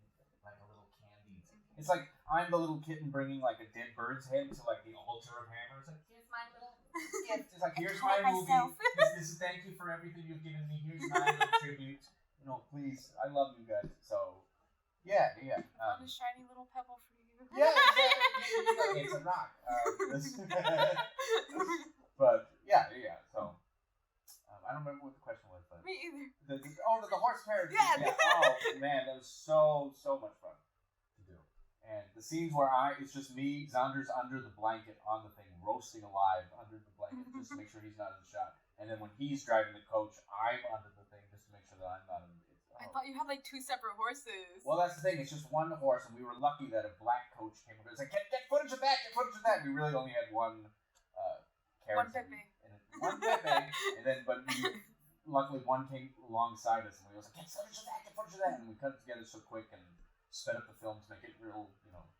like a little candy. It's like I'm the little kitten bringing like a dead bird's head to like the altar of Hammer. It's like, here's my little gift. It's like, here's my movie. This is thank you for everything you've given me. Here's my little tribute. Please, I love you guys. So, yeah. A shiny little pebble for you. Yeah, exactly. It's a rock. But yeah. So, I don't remember what the question was, but me either. The horse carriage. Yeah. Oh man, that was so much fun to do. And the scenes where it's just me, Xander's under the blanket on the thing, roasting alive under the blanket, just to make sure he's not in the shot. And then when he's driving the coach, I'm under the thing just to make sure that I'm not in the. I thought you had like two separate horses. Well, that's the thing. It's just one horse, and we were lucky that a black coach came over. It's like, get footage of that. Get footage of that. We really only had one carriage. One Pepe. One Pepe, and then luckily one came alongside us, and we was like, get footage of that, and we cut it together so quick and sped up the film to make it real,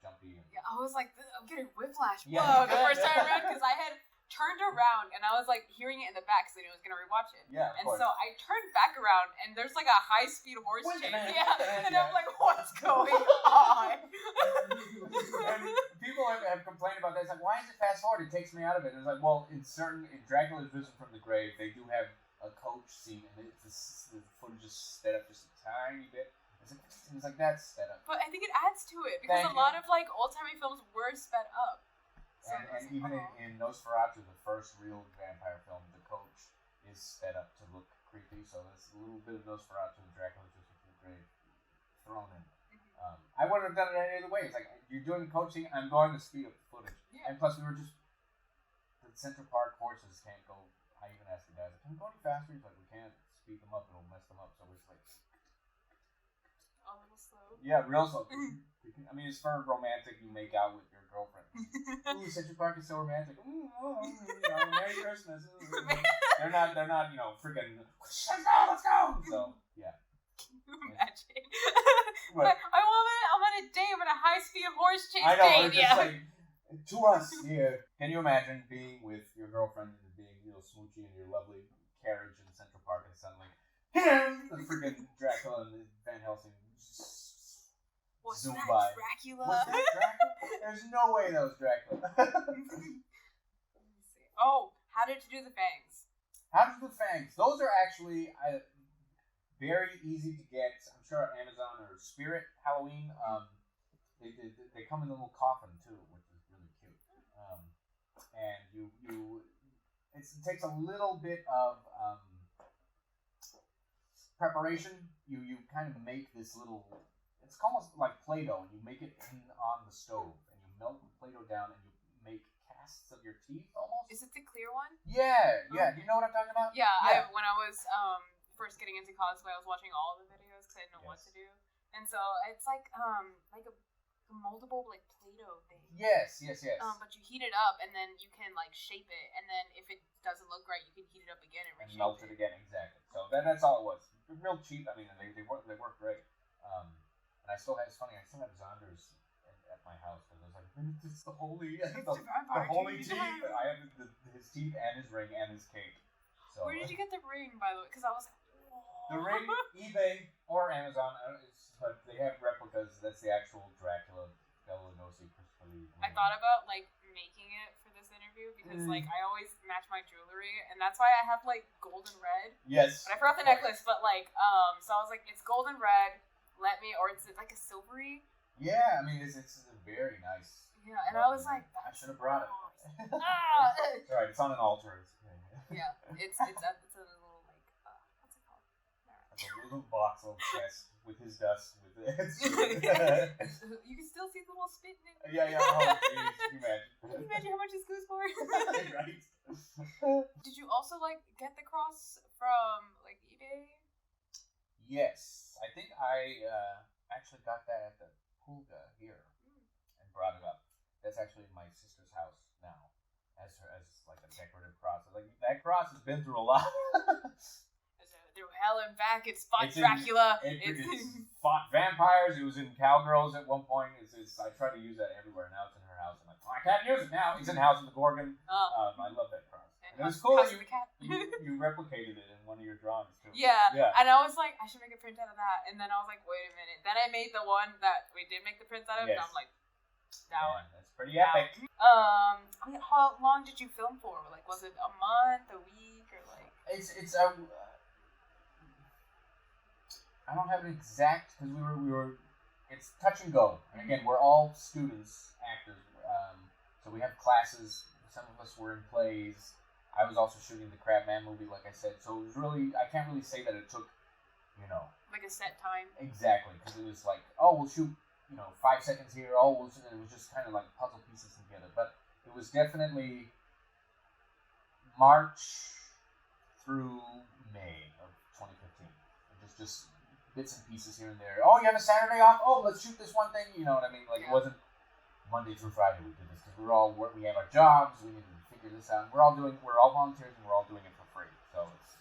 jumpy. And... Yeah, I was like, I'm getting whiplash. Yeah, whoa, the first time around, because I had turned around and I was like hearing it in the back because I knew I was gonna rewatch it. Yeah, and so I turned back around and there's like a high-speed horse chase. And I'm like, what's going on? And people have complained about that. It's like, why is it fast forward? It takes me out of it. And it's like, well, in Dracula's Risen from the Grave, they do have a coach scene, and the footage is sped up just a tiny bit. It's like that's sped up. But I think it adds to it because a lot of like old-timey films were sped up. So and even in Nosferatu, the first real vampire film, the coach is sped up to look creepy. So there's a little bit of Nosferatu and Dracula just with the grave thrown in. I wouldn't have done it any other way. It's like, you're doing coaching, I'm going to speed up the footage. Yeah. And plus, the Central Park horses can't go. I even asked the guys, can we go any faster? He's like, we can't speed them up, it'll mess them up. So we're just like, a little slow. Yeah, real slow. I mean, it's for romantic, you make out with your girlfriend. Ooh, Central Park is so romantic. Ooh, Merry Christmas. They're not, freaking, let's go. So, yeah. Imagine. But I'm on a date. I'm on a high-speed horse chase I know, date. Just like, to us here, can you imagine being with your girlfriend and being, smoochy in your lovely carriage in Central Park and suddenly, the freaking Dracula and Van Helsing Was zoom that by. Dracula? Was that Dracula? There's no way that was Dracula. Let me see. Oh, How Did You Do the Fangs? How Did You Do the Fangs? Those are actually very easy to get. I'm sure on Amazon or Spirit Halloween. They come in a little coffin too, which is really cute. And it takes a little bit of preparation, you kind of make this little. It's almost like Play-Doh, and you make it on the stove, and you melt the Play-Doh down, and you make casts of your teeth almost. Is it the clear one? Yeah. Do you know what I'm talking about? Yeah. When I was first getting into cosplay, I was watching all the videos because I didn't know what to do, and so it's like a moldable like Play-Doh thing. Yes. But you heat it up, and then you can like shape it, and then if it doesn't look right, you can heat it up again and reshape melt it again. Exactly. So that's all it was. Real cheap. I mean, they work great. And I still have. It's funny. I still have Zonder's at my house because I was like, it's the holy, the holy teeth. I have his teeth and his ring and his cake. So, where did you get the ring, by the way? Because I was like, whoa. The ring, eBay or Amazon. But they have replicas. That's the actual Dracula, Bela Lugosi, Christopher Lee. I thought about like making it for this interview because like I always match my jewelry, and that's why I have like gold and red. Yes. But I forgot the necklace. But like so I was like, it's gold and red. Or it's like a silvery. Yeah, I mean it's a very nice. Yeah, and I was like, I should have brought it. It's alright, it's on an altar. Yeah, it's a little like what's it called? It's a little box, little chest with his dust. With it. You can still see the little spit in it. Yeah. Oh, geez, can you imagine? Can you imagine how much this goes for? Right. Did you also like get the cross from like eBay? Yes. I think I actually got that at the Pulga here and brought it up. That's actually in my sister's house now, as like a decorative cross. Like that cross has been through a lot. Through hell and back, it's fought Dracula. It's fought vampires. It was in Cowgirls at one point. I try to use that everywhere. Now it's in her house. I'm like, I can't use it now. It's in the house of the Gorgon. I love that cross. And it was cool that you replicated it in one of your drawings too. Yeah. And I was like, I should make a print out of that. And then I was like, wait a minute. Then I made the one that we did make the prints out of. Yes. And I'm like, that one. That's pretty epic. How long did you film for? Like, was it a month, a week, or like? It's I don't have an exact because we were. It's touch and go. And again, we're all students, actors. So we have classes. Some of us were in plays. I was also shooting the Crabman movie, like I said. So it was really, I can't really say that it took, like a set time. Exactly, because it was like, oh, we'll shoot, 5 seconds here. Oh, it was just kind of like puzzle pieces together. But it was definitely March through May of 2015. Just bits and pieces here and there. Oh, you have a Saturday off? Oh, let's shoot this one thing. You know what I mean? Like It wasn't Monday through Friday we did this because we have our jobs. We needed to figure this out. We're all volunteers and we're all doing it for free. So it's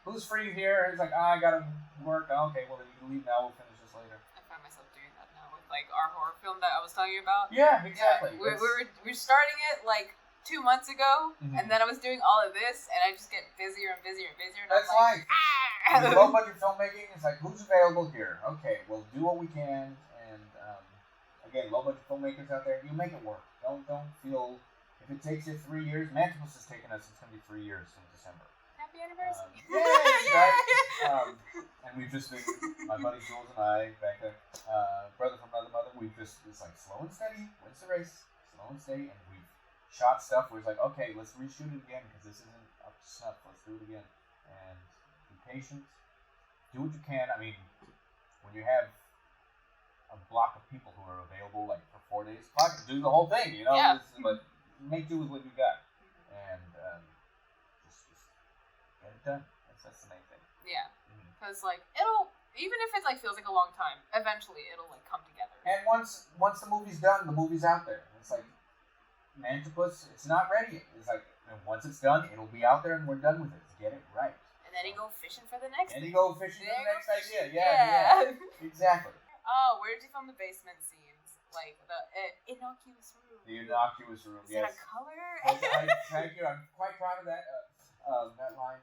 who's free here? It's like I gotta work. Okay, well then you can leave now. We'll finish this later. I find myself doing that now with like our horror film that I was telling you about. Yeah, exactly. Yeah, we're starting it like 2 months ago, and then I was doing all of this, and I just get busier and busier and busier. And that's like, life. Low budget filmmaking. It's like who's available here? Okay, we'll do what we can, and again, low budget filmmakers out there, you make it work. Don't feel if it takes you 3 years. Mantipus has taken us. It's gonna be 3 years in December. Happy anniversary! Yay! Right? And we've just been my buddy Jules and I, Becca, brother from another mother. It's like slow and steady. Wins the race. Slow and steady, and we've shot stuff where it's like, okay, let's reshoot it again because this isn't up to snuff. Let's do it again and be patient. Do what you can. I mean, when you have a block of people who are available like for 4 days, do the whole thing. Yeah. But make do with what you got, and just get it done. That's the main thing. Yeah, because like it'll even if it like feels like a long time, eventually it'll like come together. And once the movie's done, the movie's out there. It's like Mantipus, it's not ready yet. It's like once it's done, it'll be out there and we're done with it. Get it right. And then you go fishing for the next. And you go fishing for the next idea. Yeah. Exactly. Oh, where did you film the basement scenes? Like the innocuous room. The innocuous room. Is it a color? Thank you. I'm quite proud of that. That line.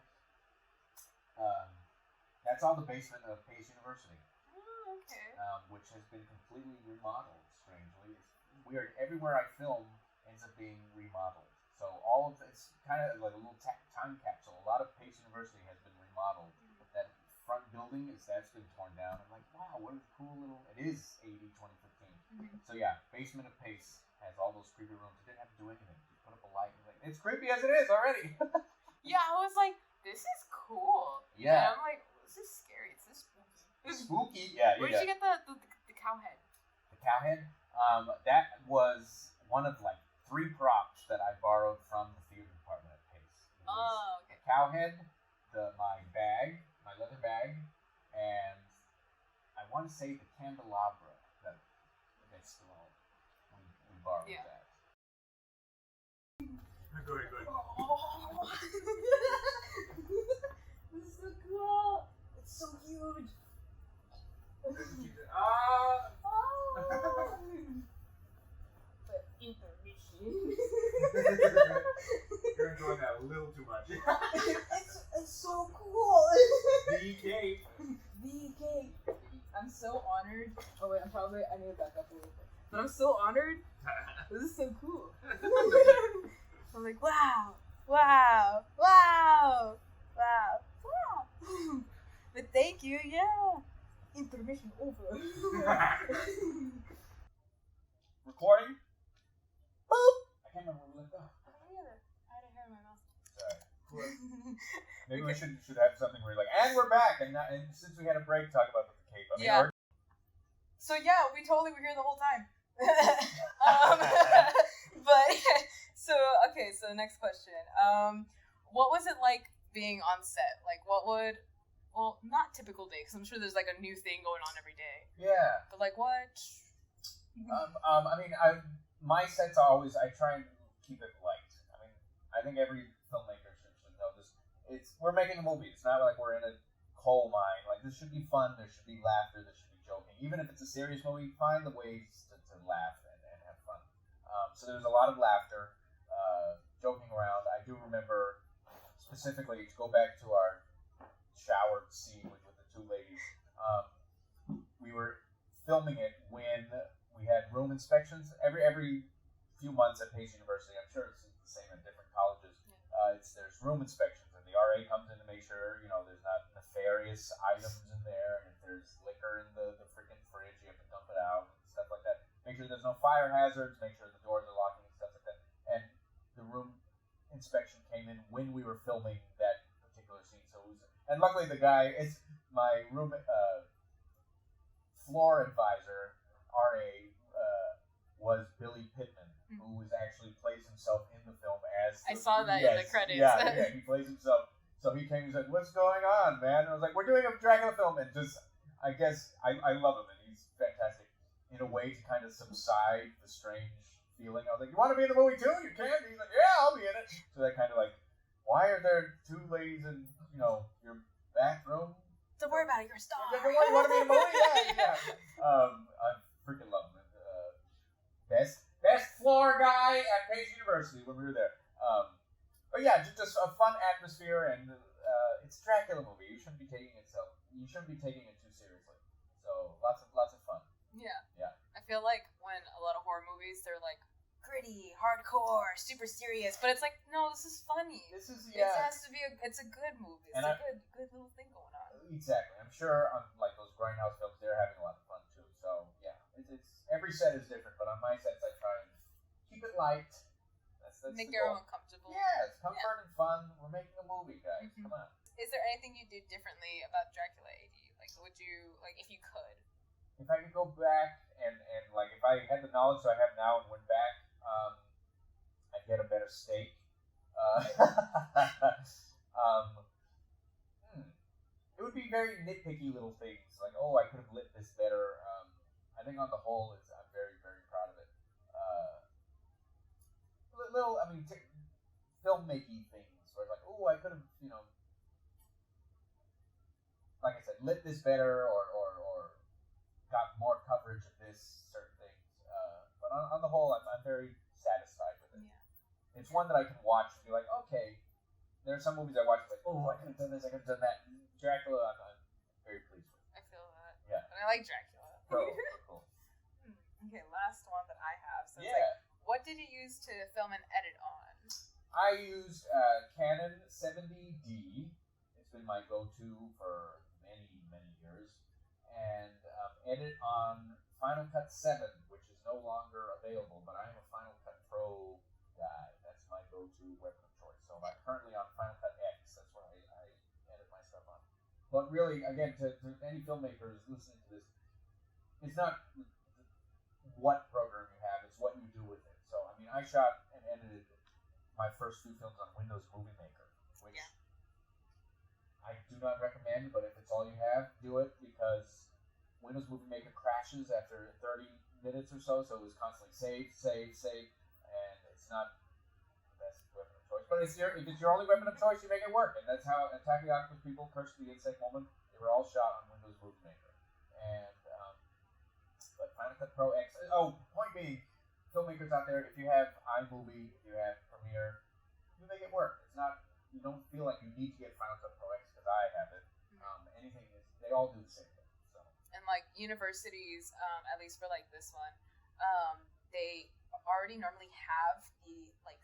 That's all the basement of Pace University. Oh, okay. Which has been completely remodeled. Strangely, it's weird. Everywhere I film ends up being remodeled. So it's kind of like a little time capsule. A lot of Pace University has been remodeled. But that front building that's been torn down. I'm like, wow, what a cool little. It is AD 2015. So yeah, basement of Pace has all those creepy rooms. It didn't have to do anything. Just put up a light. And it's creepy as it is already. Yeah, I was like, this is cool. Yeah. And I'm like, this is scary. Where'd you get the cow head? The cow head? That was one of like 3 props that I borrowed from the theater department at Pace. Oh, okay. The cow head, my bag, my leather bag, and I want to say the candelabra that they still we borrowed that. Go ahead. Oh. This is so cool. It's so huge. But intermission. You're enjoying that a little too much. It's so cool. The cape. The cape. I'm so honored. Oh wait, I need to back up a little bit. But I'm so honored. This is so cool. I'm like, wow. But thank you, yeah. Intermission over. Recording? Boop! I can't remember where we left off. I don't either. I had a hair in my mouth. Sorry. Maybe we should have something where you're like, and we're back! And since we had a break, talk about the cape. I mean, So yeah, we totally were here the whole time. But so next question. What was it like being on set? Like, not typical day, because I'm sure there's like a new thing going on every day. Yeah. But like what? I mean, my sets are always, I try and keep it light. I mean, I think every filmmaker should know this. We're making a movie. It's not like we're in a coal mine. Like, this should be fun. There should be laughter. There should be joking. Even if it's a serious movie, find the ways to laugh and have fun. So there's a lot of laughter, joking around. I do remember specifically, to go back to our shower scene with the 2 ladies, we were filming it when we had room inspections every few months at Pace University. I'm sure it's the same at different colleges. There's room inspections, and the RA comes in to make sure there's not nefarious items in there, and if there's liquor in the freaking fridge, you have to dump it out and stuff like that. Make sure there's no fire hazards. Make sure the doors are locking and stuff like that. And the room inspection came in when we were filming that particular scene. And luckily the guy, it's my room floor advisor, RA, was Billy Pittman, who actually plays himself in the film as... I saw that in the credits. Yeah, he plays himself. So he came and said, "What's going on, man?" And I was like, "We're doing a Dracula film." And just, I guess, I love him, and he's fantastic in a way to kind of subside the strange feeling. I was like, "You want to be in the movie too? You can." He's like, "Yeah, I'll be in it." So that kind of like, why are there 2 ladies in, your bathroom? Don't worry about it. You're a star. You want to be in the movie? Yeah. I freaking love him. Best floor guy at Pace University when we were there. But yeah, just a fun atmosphere, and it's a Dracula movie. You shouldn't be taking it too seriously. So lots of fun. Yeah. Yeah. I feel like when a lot of horror movies, they're like gritty, hardcore, super serious, but it's like, no, this is funny. It has to be it's a good movie. It's a good little thing going on. Exactly. I'm sure on like those grindhouse films, they're having a lot of fun too. So yeah, it's every set is different, but on my sets I try and keep it light. That's make everyone comfortable. Yeah, it's comfort and fun. We're making a movie, guys. Mm-hmm. Come on. Is there anything you do differently about Dracula A.D.? Like, would you, like, if you could? If I could go back and like, if I had the knowledge that I have now and went back, I'd get a better steak. It would be very nitpicky little things, like, oh, I could have lit this better. I think on the whole, I'm very, very proud of it. Filmmaking things, where it's like, oh, I could have, like I said, lit this better, or got more coverage of this certain things. But on the whole, I'm very satisfied with it. Yeah. It's one that I can watch and be like, okay. There are some movies I watch like, oh, I could have done this, I could have done that. Dracula, I'm very pleased with. I feel that. Yeah. And I like Dracula. Cool. Okay, last one that I have. So yeah. It's like, what did you use to film and edit on? I used Canon 70D. It's been my go-to for many, many years. And edit on Final Cut 7, which is no longer available, but I am a Final Cut Pro guy. That's my go-to weapon of choice. So I'm currently on Final Cut X. That's what I edit my stuff on. But really, again, to any filmmakers listening to this, it's not what program you have, it's what you do with it. So, I mean, I shot and edited my first 2 films on Windows Movie Maker, which I do not recommend, but if it's all you have, do it, because Windows Movie Maker crashes after 30 minutes or so it was constantly save, and it's not the best weapon of choice. But if it's your only weapon of choice, you make it work, and that's how Attack of the Octopus people, Curse of the Insect Woman, they were all shot on Windows Movie Maker. And but Final Cut Pro X. Oh, point being, filmmakers out there, if you have iMovie, if you have Premiere, you make it work. It's not, you don't feel like you need to get Final Cut Pro X because I have it. Anything is, they all do the same thing. So. And like universities, at least for like this one, they already normally have the like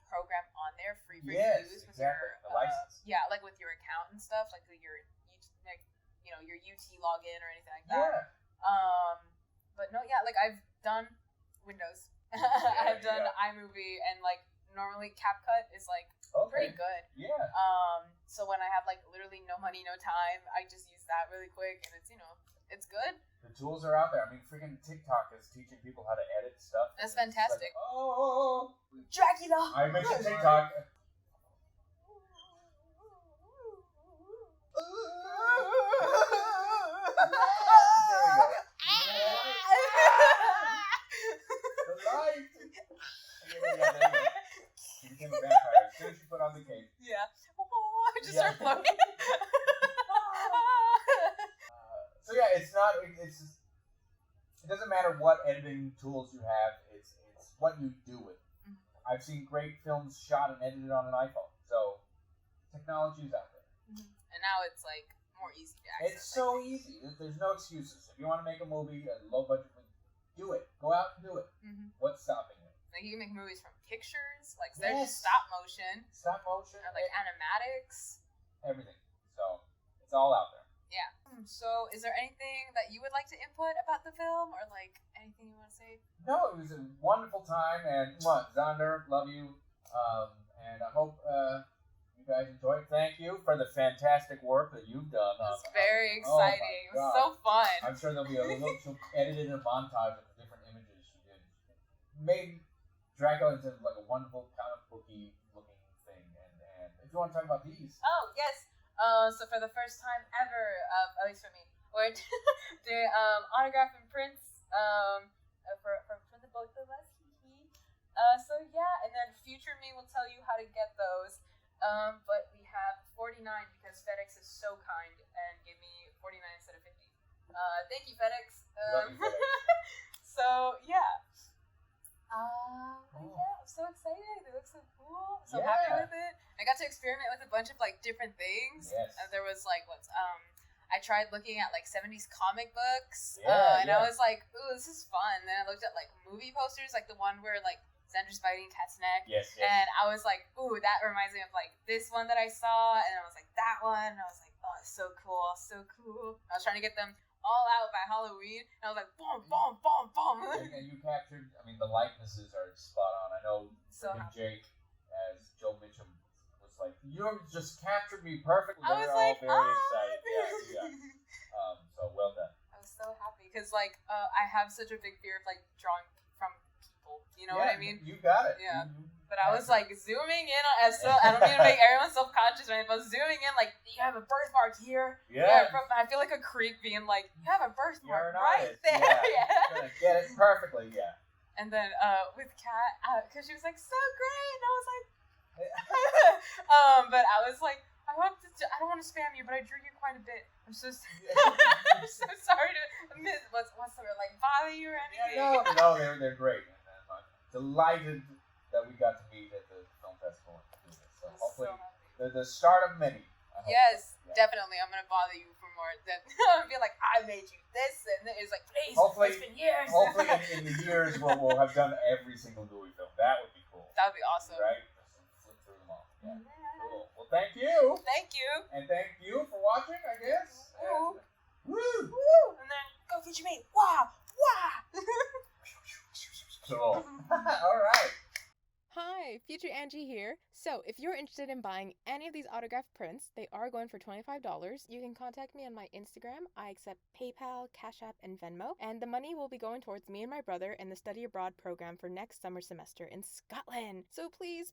program on there free for use with exactly. your the license. Yeah, like with your account and stuff, like your your UT login or anything like that. But no, like I've done Windows. I've done iMovie, and like normally CapCut is like pretty good. Yeah. So when I have like literally no money, no time, I just use that really quick, and it's it's good. The tools are out there. I mean, freaking TikTok is teaching people how to edit stuff. That's fantastic. Like, Dracula. I mentioned TikTok. She became a vampire as soon as she put on the cape. Yeah. I just started floating. So yeah, it doesn't matter what editing tools you have. It's what you do with it. I've seen great films shot and edited on an iPhone. So technology is out there. And now it's like more easy to access. It's so easy. There's no excuses. If you want to make a movie, a low budget movie, do it. Go out and do it. What's stopping you? Like you can make movies from pictures, like there's stop motion, or like animatics, everything. So it's all out there. Yeah. So is there anything that you would like to input about the film, or like anything you want to say? No, it was a wonderful time, and Xander, love you, and I hope you guys enjoyed it. Thank you for the fantastic work that you've done. It's very exciting. It was so fun. I'm sure there'll be a little edited a montage of the different images she did. Made Dracula into like a wonderful comic booky looking thing, and if you want to talk about these. Oh yes. So for the first time ever, at least for me, we're doing autograph and prints for the both of us. So yeah, and then future me will tell you how to get those. But we have 49 because FedEx is so kind and gave me 49 instead of 50. Thank you, FedEx. Love you, FedEx. So yeah. Yeah, I'm so excited. They look so cool. I'm so happy with it. I got to experiment with a bunch of like different things. Yes. And there was like I tried looking at like 70s comic books. Yeah, and I was like, ooh, this is fun. Then I looked at like movie posters, like the one where like Xander's biting Cat's neck. Yes. And I was like, ooh, that reminds me of like this one that I saw. And I was like, that one. And I was like, oh, it's so cool, so cool. I was trying to get them all out by Halloween, and I was like, boom, boom, boom, boom. And you captured, I mean, the likenesses are spot on. I know Jake as Joe Mitchum was like, you just captured me perfectly. I was all like, very excited. Yeah. So well done. I was so happy, because like, I have such a big fear of like drawing from people, you know what I mean? You got it. Yeah. But I was like zooming in on I don't mean to make everyone self-conscious, right? But zooming in, like, you have a birthmark here. Yeah. I feel like a creep being like, you have a birthmark right there. Yeah. You're gonna get it perfectly, yeah. And then with Kat, because she was like, so great. And I was like, but I was like, I don't want to spam you, but I drew you quite a bit. I'm so I'm so sorry to miss what's the word, like bother you or anything. Yeah, no, they're great. And I'm delighted that we got to meet at the film festival and do this. So hopefully, the start of many. Yes, definitely. I'm gonna bother you for more. I'll be like, I made you this, and it's like, please. Hopefully, it's been years. Hopefully, in the years we'll have done every single Dewey film. That would be cool. That would be awesome. Right? Just flip through them all. Yeah. Cool. Well, thank you. Thank you. And thank you for watching, I guess. Woo. Woo. Woo. And then go feature me. Wah. Wah. Cool. All right. Hi, Future Angie here. So, if you're interested in buying any of these autographed prints, they are going for $25. You can contact me on my Instagram. I accept PayPal, Cash App, and Venmo, and the money will be going towards me and my brother in the study abroad program for next summer semester in Scotland. So please,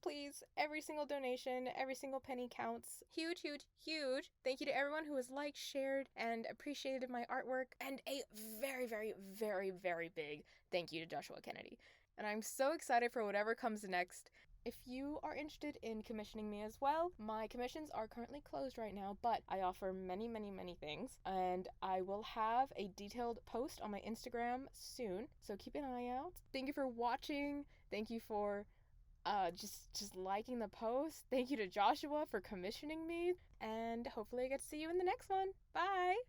every single donation, every single penny counts. Huge, huge, huge thank you to everyone who has liked, shared, and appreciated my artwork, and a very, very, very, very big thank you to Joshua Kennedy. And I'm so excited for whatever comes next. If you are interested in commissioning me as well, my commissions are currently closed right now, but I offer many, many, many things, and I will have a detailed post on my Instagram soon, so keep an eye out. Thank you for watching. Thank you for just liking the post. Thank you to Joshua for commissioning me, and hopefully I get to see you in the next one. Bye!